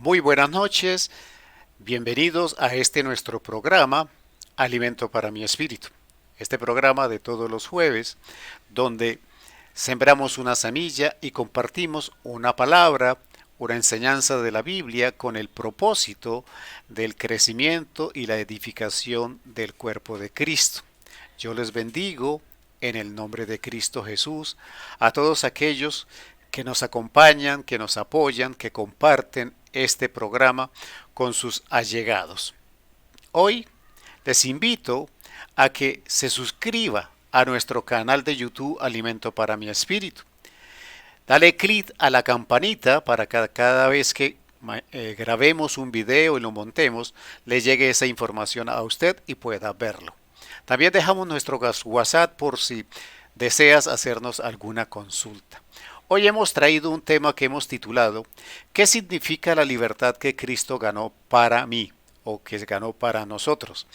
Muy buenas noches, bienvenidos a este nuestro programa, Alimento para mi Espíritu. Este programa de todos los jueves, donde sembramos una semilla y compartimos una palabra, una enseñanza de la Biblia con el propósito del crecimiento y la edificación del cuerpo de Cristo. Yo les bendigo en el nombre de Cristo Jesús a todos aquellos que nos acompañan, que nos apoyan, que comparten este programa con sus allegados. Hoy les invito a que se suscriba a nuestro canal de YouTube Alimento para mi Espíritu. Dale clic a la campanita para que cada vez que grabemos un video y lo montemos, le llegue esa información a usted y pueda verlo. También dejamos nuestro WhatsApp por si deseas hacernos alguna consulta. Hoy hemos traído un tema que hemos titulado ¿Qué significa la libertad que Cristo ganó para mí o que ganó para nosotros?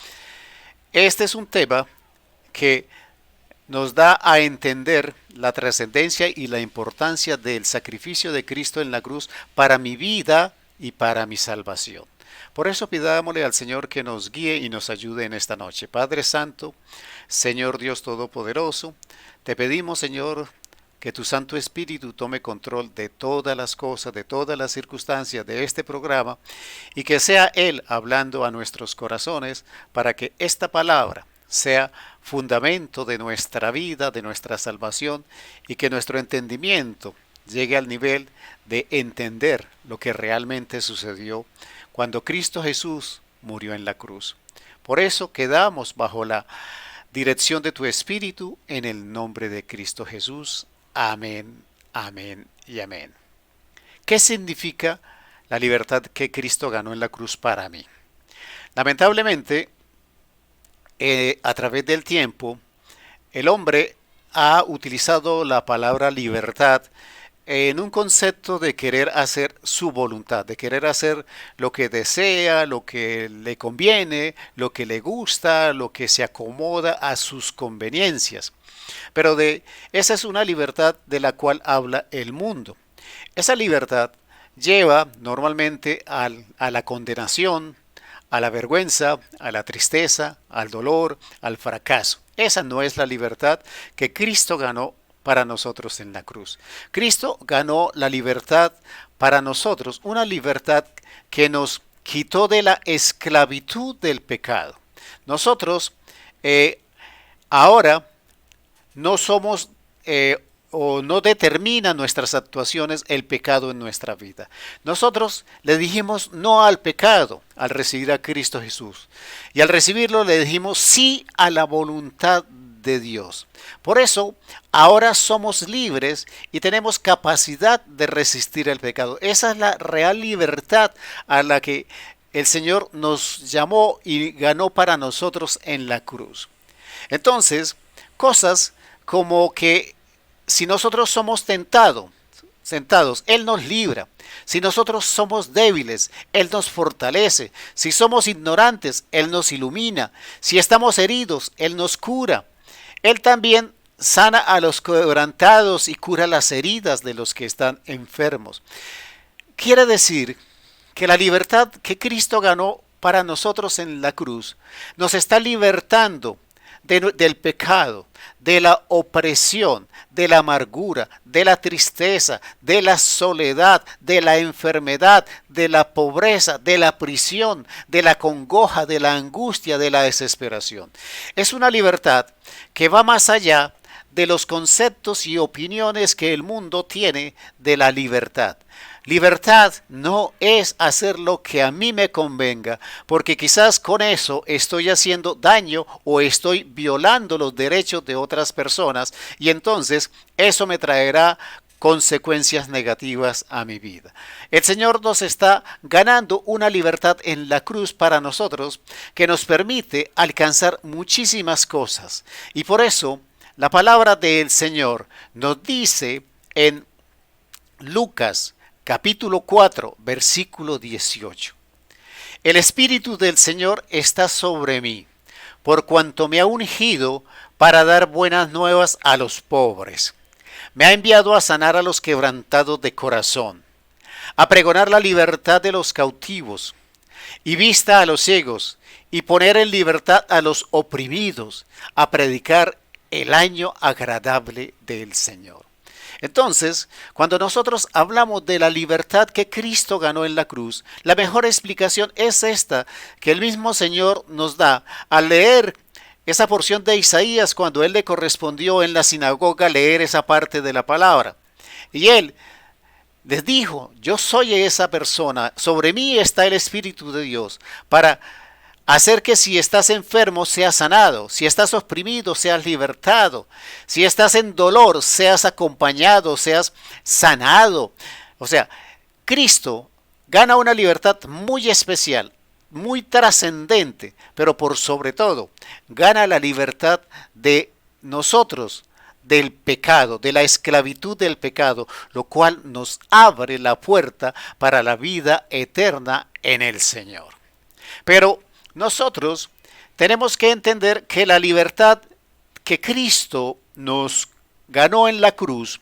Este es un tema que nos da a entender la trascendencia y la importancia del sacrificio de Cristo en la cruz para mi vida y para mi salvación. Por eso pidámosle al Señor que nos guíe y nos ayude en esta noche. Padre Santo, Señor Dios Todopoderoso, te pedimos, Señor, que tu Santo Espíritu tome control de todas las cosas, de todas las circunstancias de este programa y que sea Él hablando a nuestros corazones para que esta palabra sea fundamento de nuestra vida, de nuestra salvación y que nuestro entendimiento llegue al nivel de entender lo que realmente sucedió cuando Cristo Jesús murió en la cruz. Por eso quedamos bajo la dirección de tu Espíritu en el nombre de Cristo Jesús. Amén, amén y amén. ¿Qué significa la libertad que Cristo ganó en la cruz para mí? Lamentablemente, a través del tiempo, el hombre ha utilizado la palabra libertad en un concepto de querer hacer su voluntad, de querer hacer lo que desea, lo que le conviene, lo que le gusta, lo que se acomoda a sus conveniencias. Pero esa es una libertad de la cual habla el mundo. Esa libertad lleva normalmente a la condenación, a la vergüenza, a la tristeza, al dolor, al fracaso. Esa no es la libertad que Cristo ganó para nosotros en la cruz. Cristo ganó la libertad para nosotros, una libertad que nos quitó de la esclavitud del pecado. Nosotros ahora no somos o no determina nuestras actuaciones el pecado en nuestra vida. Nosotros le dijimos no al pecado al recibir a Cristo Jesús. Y al recibirlo le dijimos sí a la voluntad de Dios. Por eso ahora somos libres y tenemos capacidad de resistir el pecado. Esa es la real libertad a la que el Señor nos llamó y ganó para nosotros en la cruz. Entonces, cosas como que si nosotros somos sentados, Él nos libra. Si nosotros somos débiles, Él nos fortalece. Si somos ignorantes, Él nos ilumina. Si estamos heridos, Él nos cura. Él también sana a los quebrantados y cura las heridas de los que están enfermos. Quiere decir que la libertad que Cristo ganó para nosotros en la cruz nos está libertando del pecado, de la opresión, de la amargura, de la tristeza, de la soledad, de la enfermedad, de la pobreza, de la prisión, de la congoja, de la angustia, de la desesperación. Es una libertad que va más allá de los conceptos y opiniones que el mundo tiene de la libertad. Libertad no es hacer lo que a mí me convenga, porque quizás con eso estoy haciendo daño o estoy violando los derechos de otras personas y entonces eso me traerá consecuencias negativas a mi vida. El Señor nos está ganando una libertad en la cruz para nosotros que nos permite alcanzar muchísimas cosas y por eso la palabra del Señor nos dice en Lucas capítulo 4, versículo 18. El Espíritu del Señor está sobre mí, por cuanto me ha ungido para dar buenas nuevas a los pobres. Me ha enviado a sanar a los quebrantados de corazón, a pregonar la libertad de los cautivos y vista a los ciegos, y poner en libertad a los oprimidos, a predicar el año agradable del Señor. Entonces, cuando nosotros hablamos de la libertad que Cristo ganó en la cruz, la mejor explicación es esta, que el mismo Señor nos da al leer esa porción de Isaías cuando él le correspondió en la sinagoga leer esa parte de la palabra. Y él les dijo, yo soy esa persona, sobre mí está el Espíritu de Dios, para hacer que si estás enfermo seas sanado, si estás oprimido seas libertado, si estás en dolor seas acompañado, seas sanado. O sea, Cristo gana una libertad muy especial, muy trascendente, pero por sobre todo gana la libertad de nosotros, del pecado, de la esclavitud del pecado, lo cual nos abre la puerta para la vida eterna en el Señor. Pero nosotros tenemos que entender que la libertad que Cristo nos ganó en la cruz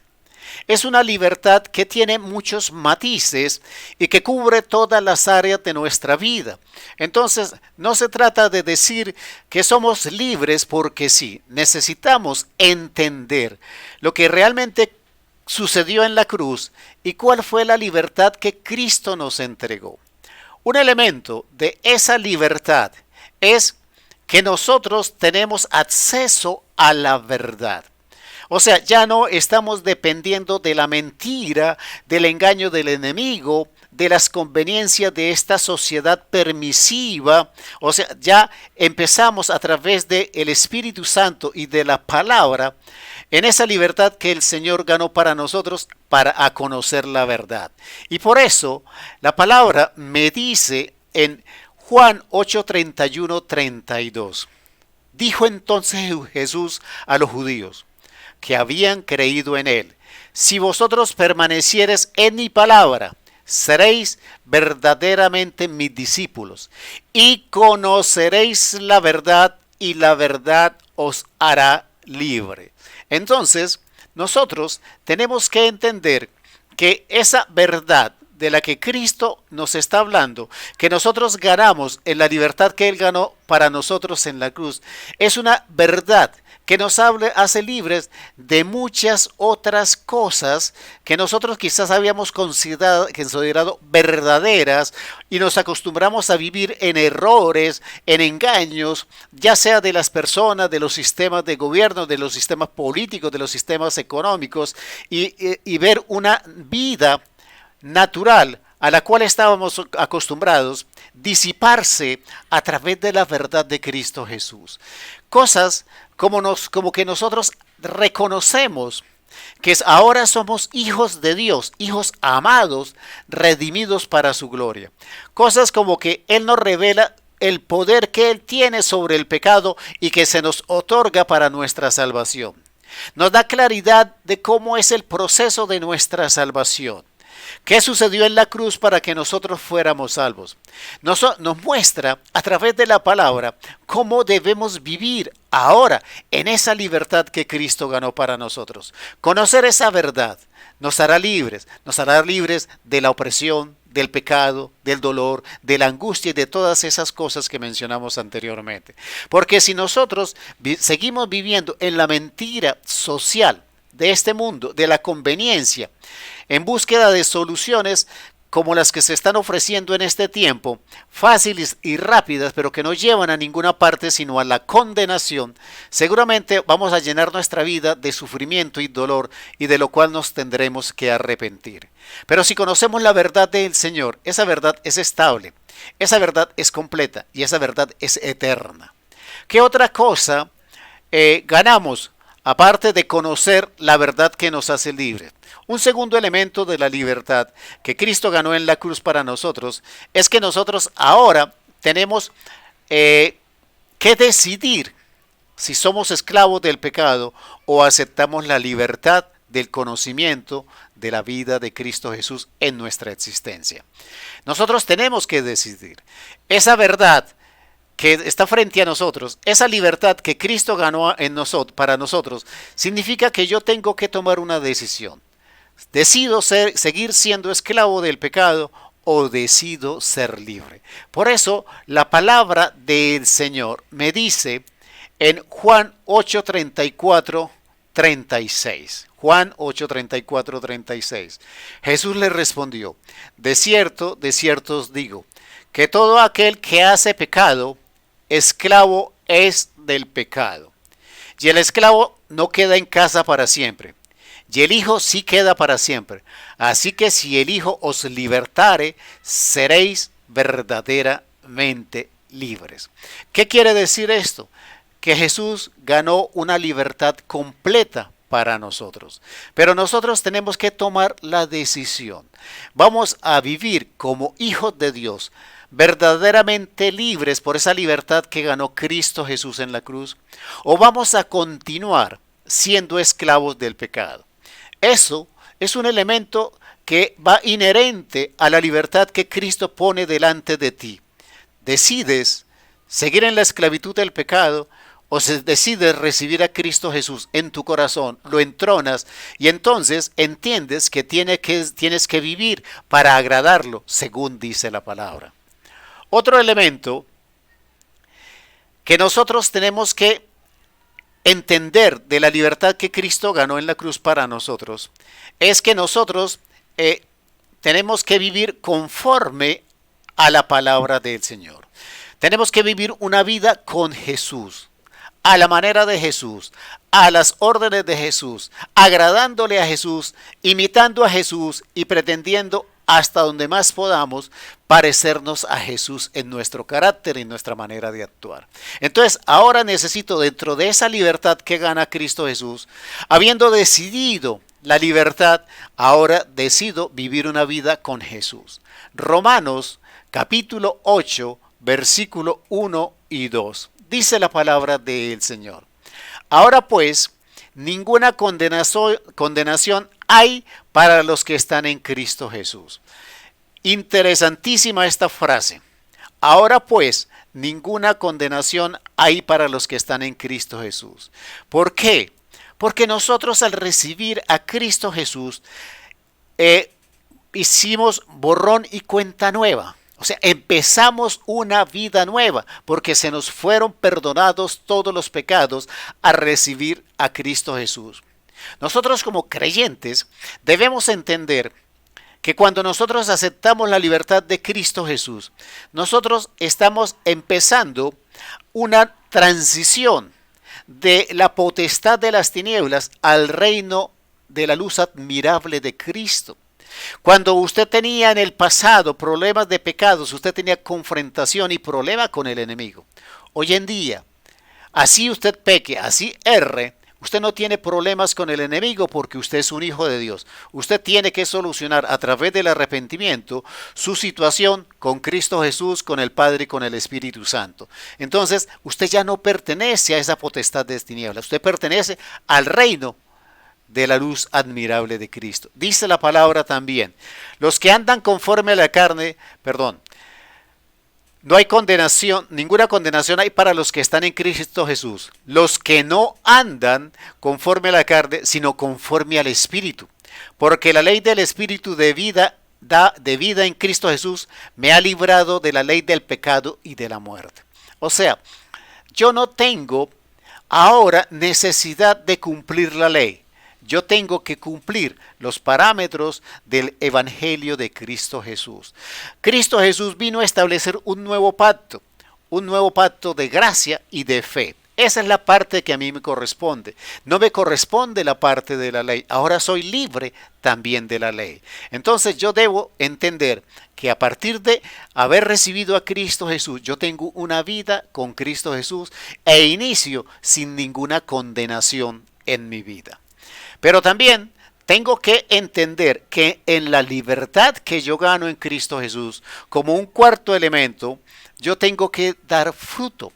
es una libertad que tiene muchos matices y que cubre todas las áreas de nuestra vida. Entonces, no se trata de decir que somos libres porque sí. Necesitamos entender lo que realmente sucedió en la cruz y cuál fue la libertad que Cristo nos entregó. Un elemento de esa libertad es que nosotros tenemos acceso a la verdad. O sea, ya no estamos dependiendo de la mentira, del engaño del enemigo, de las conveniencias de esta sociedad permisiva. O sea, ya empezamos a través del Espíritu Santo y de la palabra, en esa libertad que el Señor ganó para nosotros, para conocer la verdad. Y por eso la palabra me dice en Juan 8:31-32. Dijo entonces Jesús a los judíos que habían creído en él: si vosotros permaneciereis en mi palabra, seréis verdaderamente mis discípulos, y conoceréis la verdad, y la verdad os hará libre. Entonces, nosotros tenemos que entender que esa verdad de la que Cristo nos está hablando, que nosotros ganamos en la libertad que Él ganó para nosotros en la cruz, es una verdad que nos hace libres de muchas otras cosas que nosotros quizás habíamos considerado verdaderas, y nos acostumbramos a vivir en errores, en engaños, ya sea de las personas, de los sistemas de gobierno, de los sistemas políticos, de los sistemas económicos, y ver una vida natural a la cual estábamos acostumbrados disiparse a través de la verdad de Cristo Jesús. Cosas como que nosotros reconocemos que ahora somos hijos de Dios, hijos amados, redimidos para su gloria. Cosas como que Él nos revela el poder que Él tiene sobre el pecado y que se nos otorga para nuestra salvación. Nos da claridad de cómo es el proceso de nuestra salvación. ¿Qué sucedió en la cruz para que nosotros fuéramos salvos? Nos muestra a través de la palabra cómo debemos vivir ahora en esa libertad que Cristo ganó para nosotros. Conocer esa verdad nos hará libres de la opresión, del pecado, del dolor, de la angustia y de todas esas cosas que mencionamos anteriormente. Porque si nosotros seguimos viviendo en la mentira social de este mundo, de la conveniencia, en búsqueda de soluciones como las que se están ofreciendo en este tiempo, fáciles y rápidas, pero que no llevan a ninguna parte sino a la condenación, seguramente vamos a llenar nuestra vida de sufrimiento y dolor, y de lo cual nos tendremos que arrepentir. Pero si conocemos la verdad del Señor, esa verdad es estable, esa verdad es completa y esa verdad es eterna. ¿Qué otra cosa ganamos aparte de conocer la verdad que nos hace libres? Un segundo elemento de la libertad que Cristo ganó en la cruz para nosotros es que nosotros ahora tenemos que decidir si somos esclavos del pecado o aceptamos la libertad del conocimiento de la vida de Cristo Jesús en nuestra existencia. Nosotros tenemos que decidir. Esa verdad que está frente a nosotros, esa libertad que Cristo ganó para nosotros, significa que yo tengo que tomar una decisión. decido seguir siendo esclavo del pecado o decido ser libre. Por eso la palabra del Señor me dice en Juan 8:34, 36. Juan 8:34, 36. Jesús le respondió: de cierto os digo, que todo aquel que hace pecado, esclavo es del pecado. Y el esclavo no queda en casa para siempre, y el Hijo sí queda para siempre. Así que si el Hijo os libertare, seréis verdaderamente libres. ¿Qué quiere decir esto? Que Jesús ganó una libertad completa para nosotros. Pero nosotros tenemos que tomar la decisión. ¿Vamos a vivir como hijos de Dios, verdaderamente libres por esa libertad que ganó Cristo Jesús en la cruz? ¿O vamos a continuar siendo esclavos del pecado? Eso es un elemento que va inherente a la libertad que Cristo pone delante de ti. Decides seguir en la esclavitud del pecado o decides recibir a Cristo Jesús en tu corazón, lo entronas y entonces entiendes que tienes que vivir para agradarlo, según dice la palabra. Otro elemento que nosotros tenemos que entender de la libertad que Cristo ganó en la cruz para nosotros es que nosotros tenemos que vivir conforme a la palabra del Señor. Tenemos que vivir una vida con Jesús, a la manera de Jesús, a las órdenes de Jesús, agradándole a Jesús, imitando a Jesús y pretendiendo hasta donde más podamos parecernos a Jesús en nuestro carácter y en nuestra manera de actuar. Entonces, ahora necesito, dentro de esa libertad que gana Cristo Jesús, habiendo decidido la libertad, ahora decido vivir una vida con Jesús. Romanos capítulo 8, versículo 1 y 2. Dice la palabra del Señor: ahora pues, ninguna condenación hay para los que están en Cristo Jesús. Interesantísima esta frase. Ahora pues, ninguna condenación hay para los que están en Cristo Jesús. ¿Por qué? Porque nosotros al recibir a Cristo Jesús hicimos borrón y cuenta nueva. O sea, empezamos una vida nueva porque se nos fueron perdonados todos los pecados al recibir a Cristo Jesús. Nosotros como creyentes debemos entender que cuando nosotros aceptamos la libertad de Cristo Jesús, nosotros estamos empezando una transición de la potestad de las tinieblas al reino de la luz admirable de Cristo. Cuando usted tenía en el pasado problemas de pecados, usted tenía confrontación y problema con el enemigo. Hoy en día, así usted peque, así erre, usted no tiene problemas con el enemigo porque usted es un hijo de Dios. Usted tiene que solucionar a través del arrepentimiento su situación con Cristo Jesús, con el Padre y con el Espíritu Santo. Entonces, usted ya no pertenece a esa potestad de tinieblas. Usted pertenece al reino de la luz admirable de Cristo. Dice la palabra también: los que andan conforme a la carne, no hay condenación, ninguna condenación hay para los que están en Cristo Jesús. Los que no andan conforme a la carne, sino conforme al Espíritu. Porque la ley del Espíritu de vida en Cristo Jesús me ha librado de la ley del pecado y de la muerte. O sea, yo no tengo ahora necesidad de cumplir la ley. Yo tengo que cumplir los parámetros del Evangelio de Cristo Jesús. Cristo Jesús vino a establecer un nuevo pacto de gracia y de fe. Esa es la parte que a mí me corresponde. No me corresponde la parte de la ley. Ahora soy libre también de la ley. Entonces yo debo entender que a partir de haber recibido a Cristo Jesús, yo tengo una vida con Cristo Jesús e inicio sin ninguna condenación en mi vida. Pero también tengo que entender que en la libertad que yo gano en Cristo Jesús, como un cuarto elemento, yo tengo que dar fruto.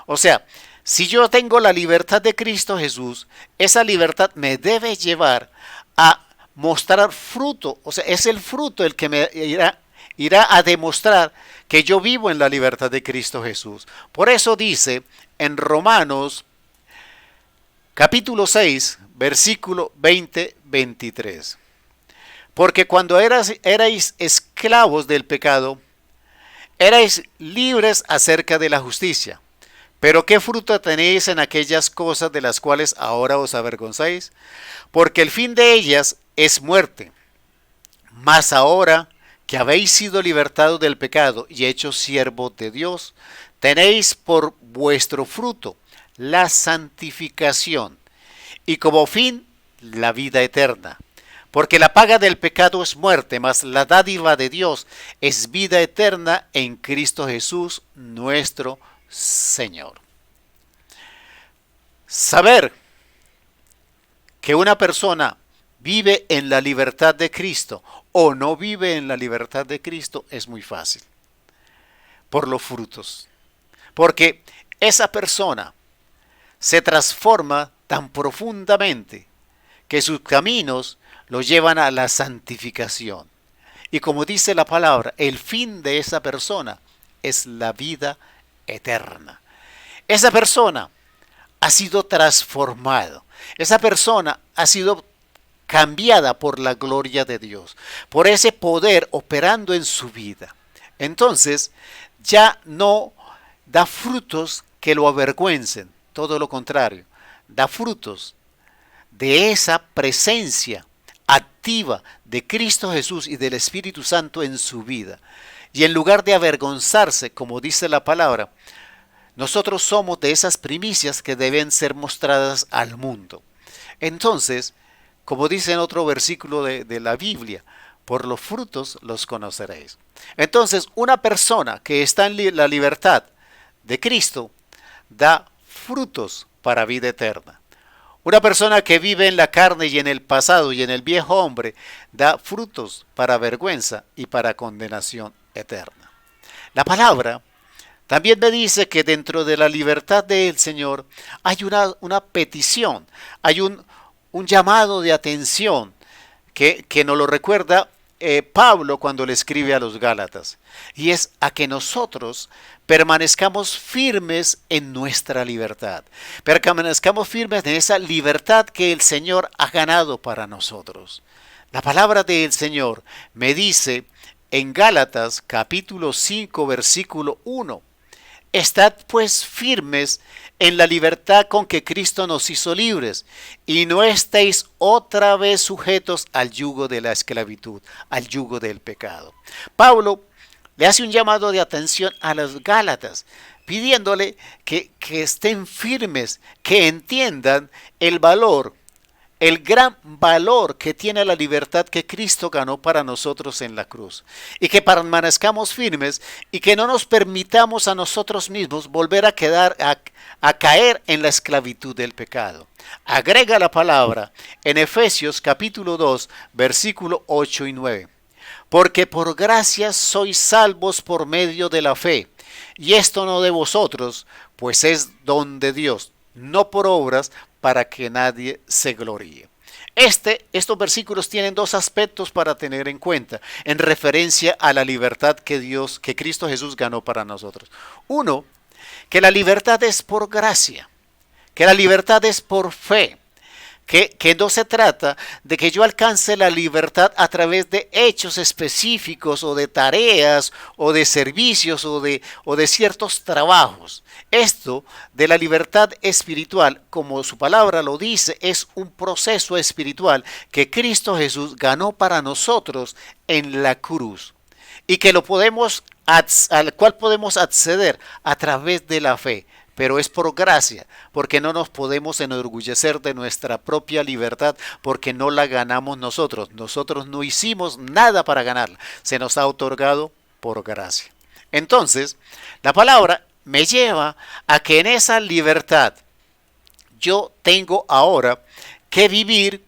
O sea, si yo tengo la libertad de Cristo Jesús, esa libertad me debe llevar a mostrar fruto. O sea, es el fruto el que me irá a demostrar que yo vivo en la libertad de Cristo Jesús. Por eso dice en Romanos capítulo 6, versículo 20-23. Porque cuando erais esclavos del pecado, erais libres acerca de la justicia. Pero ¿qué fruto tenéis en aquellas cosas de las cuales ahora os avergonzáis? Porque el fin de ellas es muerte. Mas ahora que habéis sido libertados del pecado y hechos siervos de Dios, tenéis por vuestro fruto la santificación y como fin la vida eterna. Porque la paga del pecado es muerte, mas la dádiva de Dios es vida eterna en Cristo Jesús nuestro Señor. Saber que una persona vive en la libertad de Cristo o no vive en la libertad de Cristo es muy fácil. Por los frutos. Porque esa persona se transforma tan profundamente que sus caminos lo llevan a la santificación. Y como dice la palabra, el fin de esa persona es la vida eterna. Esa persona ha sido transformado. Esa persona ha sido cambiada por la gloria de Dios, por ese poder operando en su vida. Entonces, ya no da frutos que lo avergüencen, todo lo contrario, da frutos de esa presencia activa de Cristo Jesús y del Espíritu Santo en su vida. Y en lugar de avergonzarse, como dice la palabra, nosotros somos de esas primicias que deben ser mostradas al mundo. Entonces, como dice en otro versículo de la Biblia, por los frutos los conoceréis. Entonces, una persona que está en la libertad de Cristo da frutos para vida eterna. Una persona que vive en la carne y en el pasado y en el viejo hombre da frutos para vergüenza y para condenación eterna. La palabra también me dice que dentro de la libertad del Señor hay una petición, hay un llamado de atención que nos lo recuerda Pablo cuando le escribe a los Gálatas, y es a que nosotros permanezcamos firmes en nuestra libertad, permanezcamos firmes en esa libertad que el Señor ha ganado para nosotros. La palabra del Señor me dice en Gálatas capítulo 5 versículo 1, estad pues firmes en la libertad con que Cristo nos hizo libres, y no estéis otra vez sujetos al yugo de la esclavitud, al yugo del pecado. Pablo le hace un llamado de atención a los Gálatas, pidiéndole que estén firmes, que entiendan el valor, el gran valor que tiene la libertad que Cristo ganó para nosotros en la cruz. Y que permanezcamos firmes y que no nos permitamos a nosotros mismos volver a caer en la esclavitud del pecado. Agrega la palabra en Efesios capítulo 2, versículo 8 y 9. Porque por gracia sois salvos por medio de la fe, y esto no de vosotros, pues es don de Dios, no por obras, para que nadie se gloríe. Estos versículos tienen dos aspectos para tener en cuenta en referencia a la libertad que Cristo Jesús ganó para nosotros. Uno, que la libertad es por gracia, que la libertad es por fe, que no se trata de que yo alcance la libertad a través de hechos específicos o de tareas o de servicios o de ciertos trabajos. Esto de la libertad espiritual, como su palabra lo dice, es un proceso espiritual que Cristo Jesús ganó para nosotros en la cruz y que al cual podemos acceder a través de la fe. Pero es por gracia, porque no nos podemos enorgullecer de nuestra propia libertad, porque no la ganamos nosotros. Nosotros no hicimos nada para ganarla, se nos ha otorgado por gracia. Entonces, la palabra me lleva a que en esa libertad yo tengo ahora que vivir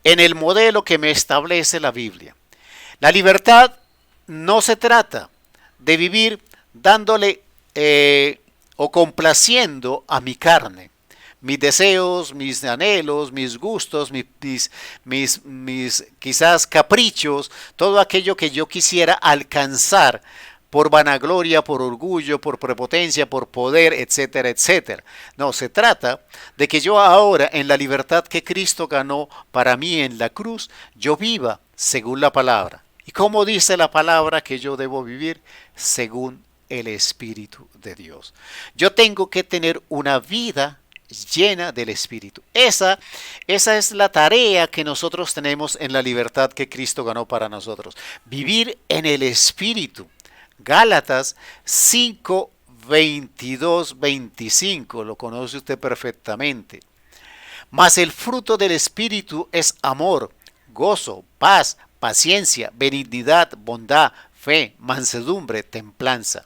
en el modelo que me establece la Biblia. La libertad no se trata de vivir dándole o complaciendo a mi carne, mis deseos, mis anhelos, mis gustos, mis quizás caprichos, todo aquello que yo quisiera alcanzar por vanagloria, por orgullo, por prepotencia, por poder, etcétera, etcétera. No, se trata de que yo ahora, en la libertad que Cristo ganó para mí en la cruz, yo viva según la palabra. ¿Y cómo dice la palabra que yo debo vivir? Según el Espíritu de Dios. Yo tengo que tener una vida llena del Espíritu. Esa es la tarea que nosotros tenemos en la libertad que Cristo ganó para nosotros. Vivir en el Espíritu. Gálatas 5, 22, 25, lo conoce usted perfectamente. Mas el fruto del Espíritu es amor, gozo, paz, paciencia, benignidad, bondad, fe, mansedumbre, templanza.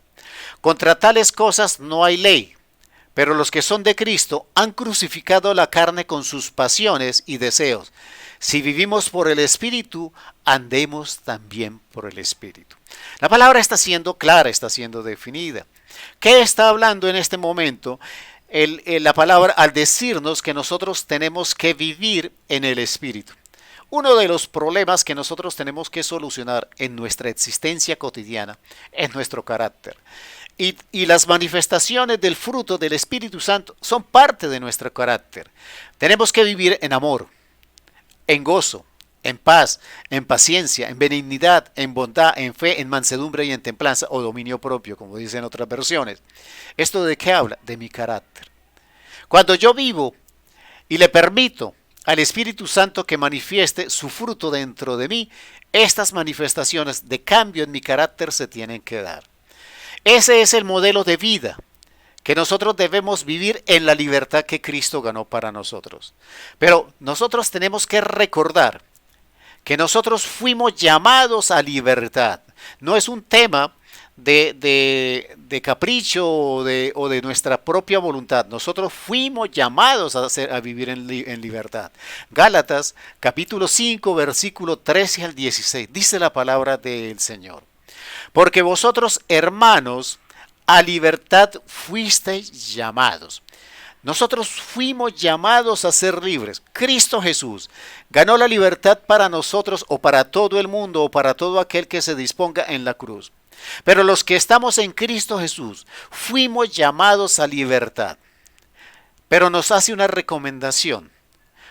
Contra tales cosas no hay ley, pero los que son de Cristo han crucificado la carne con sus pasiones y deseos. Si vivimos por el Espíritu, andemos también por el Espíritu. La palabra está siendo clara, está siendo definida. ¿Qué está hablando en este momento la palabra al decirnos que nosotros tenemos que vivir en el Espíritu? Uno de los problemas que nosotros tenemos que solucionar en nuestra existencia cotidiana es nuestro carácter. Y las manifestaciones del fruto del Espíritu Santo son parte de nuestro carácter. Tenemos que vivir en amor, en gozo, en paz, en paciencia, en benignidad, en bondad, en fe, en mansedumbre y en templanza o dominio propio, como dicen otras versiones. ¿Esto de qué habla? De mi carácter. Cuando yo vivo y le permito al Espíritu Santo que manifieste su fruto dentro de mí, estas manifestaciones de cambio en mi carácter se tienen que dar. Ese es el modelo de vida que nosotros debemos vivir en la libertad que Cristo ganó para nosotros. Pero nosotros tenemos que recordar que nosotros fuimos llamados a libertad. No es un tema de capricho o de nuestra propia voluntad. Nosotros fuimos llamados a vivir en libertad. Gálatas capítulo 5 versículo 13 al 16 dice la palabra del Señor. Porque vosotros, hermanos, a libertad fuisteis llamados. Nosotros fuimos llamados a ser libres. Cristo Jesús ganó la libertad para nosotros o para todo el mundo o para todo aquel que se disponga en la cruz. Pero los que estamos en Cristo Jesús fuimos llamados a libertad. Pero nos hace una recomendación.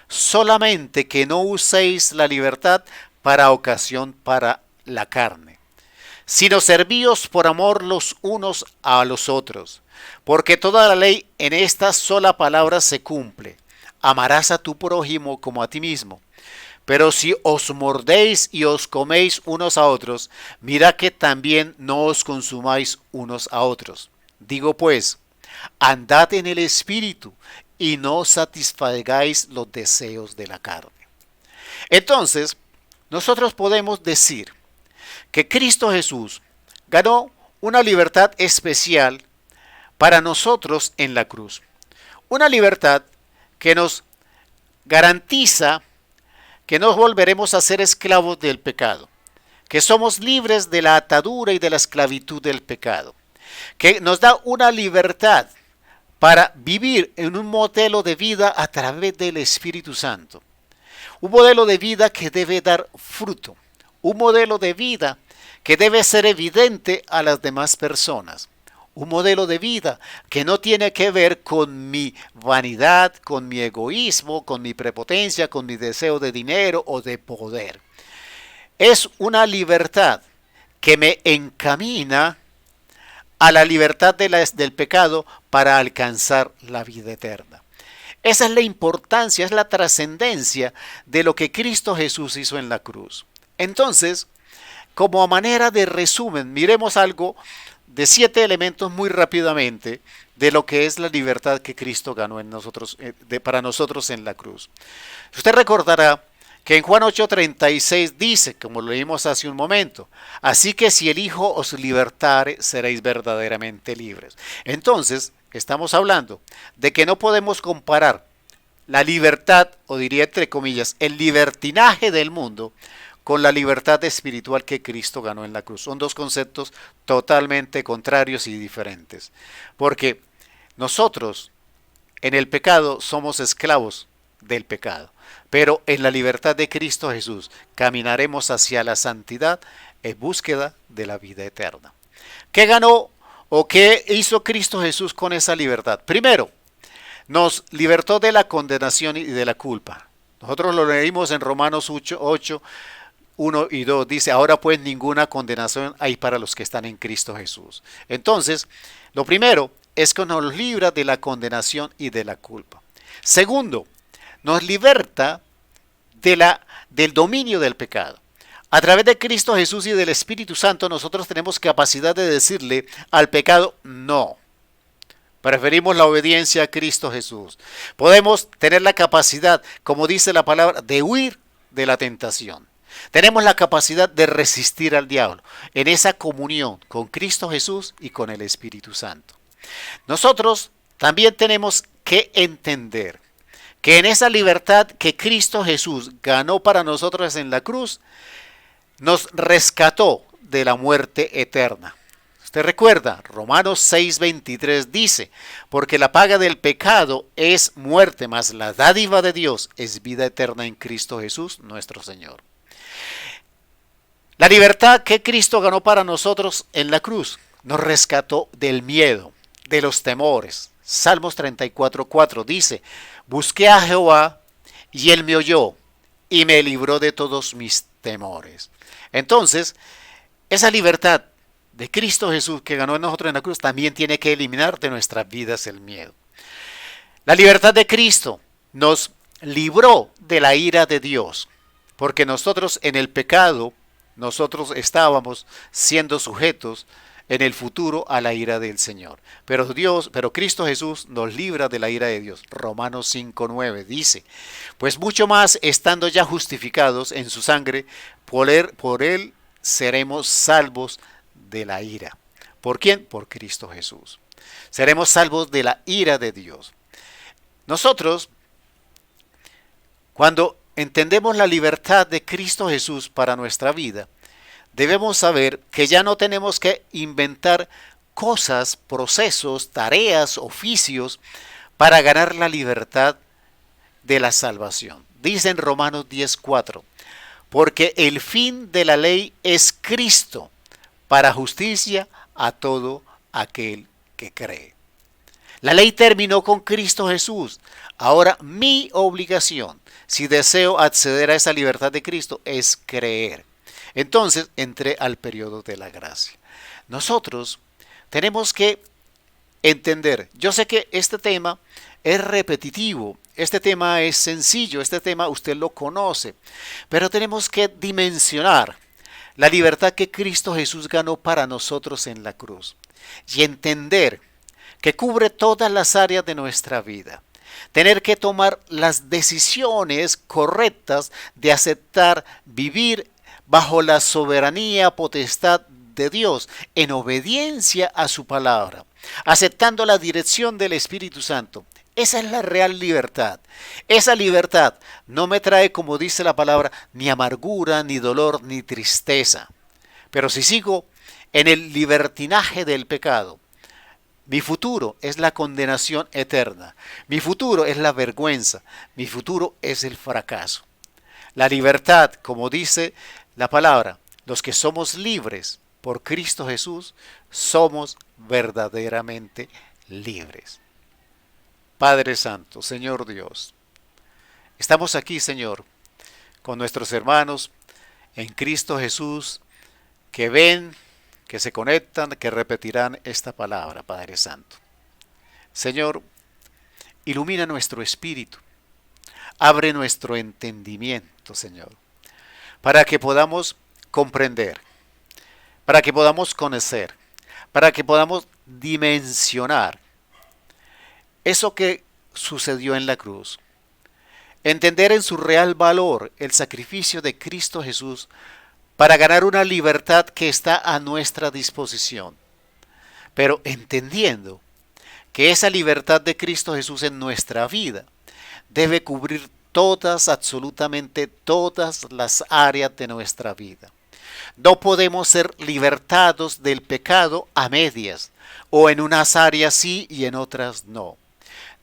Solamente que no uséis la libertad para ocasión para la carne, sino servíos por amor los unos a los otros. Porque toda la ley en esta sola palabra se cumple. Amarás a tu prójimo como a ti mismo. Pero si os mordéis y os coméis unos a otros, mirad que también no os consumáis unos a otros. Digo pues, andad en el Espíritu y no satisfagáis los deseos de la carne. Entonces, nosotros podemos decir que Cristo Jesús ganó una libertad especial para nosotros en la cruz. Una libertad que nos garantiza que no volveremos a ser esclavos del pecado, que somos libres de la atadura y de la esclavitud del pecado, que nos da una libertad para vivir en un modelo de vida a través del Espíritu Santo. Un modelo de vida que debe dar fruto, un modelo de vida que debe ser evidente a las demás personas. Un modelo de vida que no tiene que ver con mi vanidad, con mi egoísmo, con mi prepotencia, con mi deseo de dinero o de poder. Es una libertad que me encamina a la libertad del pecado para alcanzar la vida eterna. Esa es la importancia, es la trascendencia de lo que Cristo Jesús hizo en la cruz. Entonces, como a manera de resumen, miremos algo de 7 elementos muy rápidamente de lo que es la libertad que Cristo ganó en nosotros, para nosotros en la cruz. Usted recordará que en Juan 8:36 dice, como lo leímos hace un momento, así que si el Hijo os libertare, seréis verdaderamente libres. Entonces, estamos hablando de que no podemos comparar la libertad, o diría entre comillas, el libertinaje del mundo, con la libertad espiritual que Cristo ganó en la cruz. Son dos conceptos totalmente contrarios y diferentes. Porque nosotros en el pecado somos esclavos del pecado. Pero en la libertad de Cristo Jesús caminaremos hacia la santidad en búsqueda de la vida eterna. ¿Qué ganó o qué hizo Cristo Jesús con esa libertad? Primero, nos libertó de la condenación y de la culpa. Nosotros lo leímos en Romanos 8, 1 y 2 dice, ahora pues ninguna condenación hay para los que están en Cristo Jesús. Entonces, lo primero es que nos libra de la condenación y de la culpa. Segundo, nos liberta del dominio del pecado. A través de Cristo Jesús y del Espíritu Santo nosotros tenemos capacidad de decirle al pecado no. Preferimos la obediencia a Cristo Jesús. Podemos tener la capacidad, como dice la palabra, de huir de la tentación. Tenemos la capacidad de resistir al diablo en esa comunión con Cristo Jesús y con el Espíritu Santo. Nosotros también tenemos que entender que en esa libertad que Cristo Jesús ganó para nosotros en la cruz, nos rescató de la muerte eterna. Usted recuerda, Romanos 6:23 dice, porque la paga del pecado es muerte, mas la dádiva de Dios es vida eterna en Cristo Jesús, nuestro Señor. La libertad que Cristo ganó para nosotros en la cruz nos rescató del miedo, de los temores. Salmos 34:4 dice, busqué a Jehová y él me oyó y me libró de todos mis temores. Entonces, esa libertad de Cristo Jesús que ganó en nosotros en la cruz también tiene que eliminar de nuestras vidas el miedo. La libertad de Cristo nos libró de la ira de Dios, porque nosotros en el pecado, nosotros estábamos siendo sujetos en el futuro a la ira del Señor. Pero Cristo Jesús nos libra de la ira de Dios. Romanos 5:9 dice, pues mucho más estando ya justificados en su sangre, por él seremos salvos de la ira. ¿Por quién? Por Cristo Jesús. Seremos salvos de la ira de Dios. Nosotros, cuando entendemos la libertad de Cristo Jesús para nuestra vida, debemos saber que ya no tenemos que inventar cosas, procesos, tareas, oficios para ganar la libertad de la salvación. Dice en Romanos 10:4, porque el fin de la ley es Cristo, para justicia a todo aquel que cree. La ley terminó con Cristo Jesús. Ahora mi obligación, si deseo acceder a esa libertad de Cristo, es creer. Entonces entré al periodo de la gracia. Nosotros tenemos que entender, yo sé que este tema es repetitivo, este tema es sencillo, este tema usted lo conoce, pero tenemos que dimensionar la libertad que Cristo Jesús ganó para nosotros en la cruz y entender que cubre todas las áreas de nuestra vida. Tener que tomar las decisiones correctas de aceptar vivir bajo la soberanía, potestad de Dios, en obediencia a su palabra, aceptando la dirección del Espíritu Santo. Esa es la real libertad. Esa libertad no me trae, como dice la palabra, ni amargura, ni dolor, ni tristeza. Pero si sigo en el libertinaje del pecado, mi futuro es la condenación eterna. Mi futuro es la vergüenza. Mi futuro es el fracaso. La libertad, como dice la palabra, los que somos libres por Cristo Jesús, somos verdaderamente libres. Padre Santo, Señor Dios, estamos aquí, Señor, con nuestros hermanos en Cristo Jesús, que ven, que se conectan, que repetirán esta palabra, Padre Santo. Señor, ilumina nuestro espíritu, abre nuestro entendimiento, Señor, para que podamos comprender, para que podamos conocer, para que podamos dimensionar eso que sucedió en la cruz. Entender en su real valor el sacrificio de Cristo Jesús para ganar una libertad que está a nuestra disposición. Pero entendiendo que esa libertad de Cristo Jesús en nuestra vida debe cubrir todas, absolutamente todas las áreas de nuestra vida. No podemos ser libertados del pecado a medias, o en unas áreas sí y en otras no.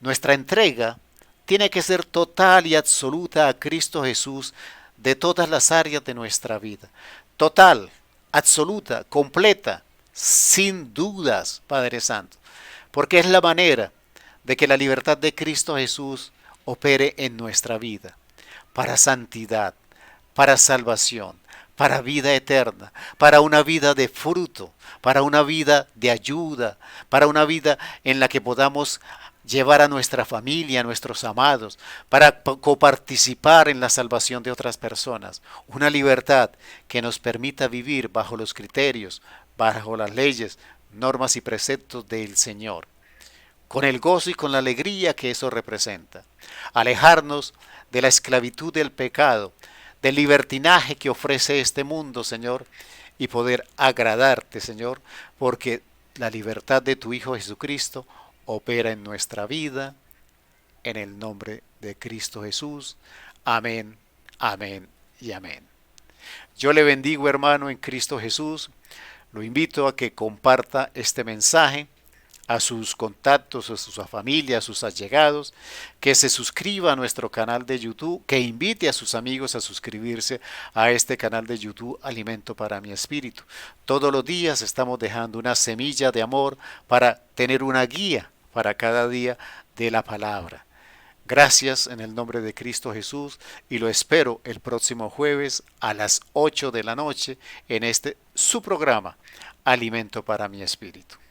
Nuestra entrega tiene que ser total y absoluta a Cristo Jesús de todas las áreas de nuestra vida. Total, absoluta, completa, sin dudas, Padre Santo. Porque es la manera de que la libertad de Cristo Jesús opere en nuestra vida. Para santidad, para salvación, para vida eterna, para una vida de fruto, para una vida de ayuda, para una vida en la que podamos llevar a nuestra familia, a nuestros amados, para coparticipar en la salvación de otras personas. Una libertad que nos permita vivir bajo los criterios, bajo las leyes, normas y preceptos del Señor, con el gozo y con la alegría que eso representa. Alejarnos de la esclavitud del pecado, del libertinaje que ofrece este mundo, Señor, y poder agradarte, Señor, porque la libertad de tu Hijo Jesucristo opera en nuestra vida, en el nombre de Cristo Jesús. Amén, amén y amén. Yo le bendigo, hermano, en Cristo Jesús. Lo invito a que comparta este mensaje a sus contactos, a su familia, a sus allegados, que se suscriba a nuestro canal de YouTube, que invite a sus amigos a suscribirse a este canal de YouTube Alimento para mi Espíritu. Todos los días estamos dejando una semilla de amor para tener una guía para cada día de la palabra. Gracias en el nombre de Cristo Jesús y lo espero el próximo jueves a las 8 de la noche en este su programa Alimento para mi Espíritu.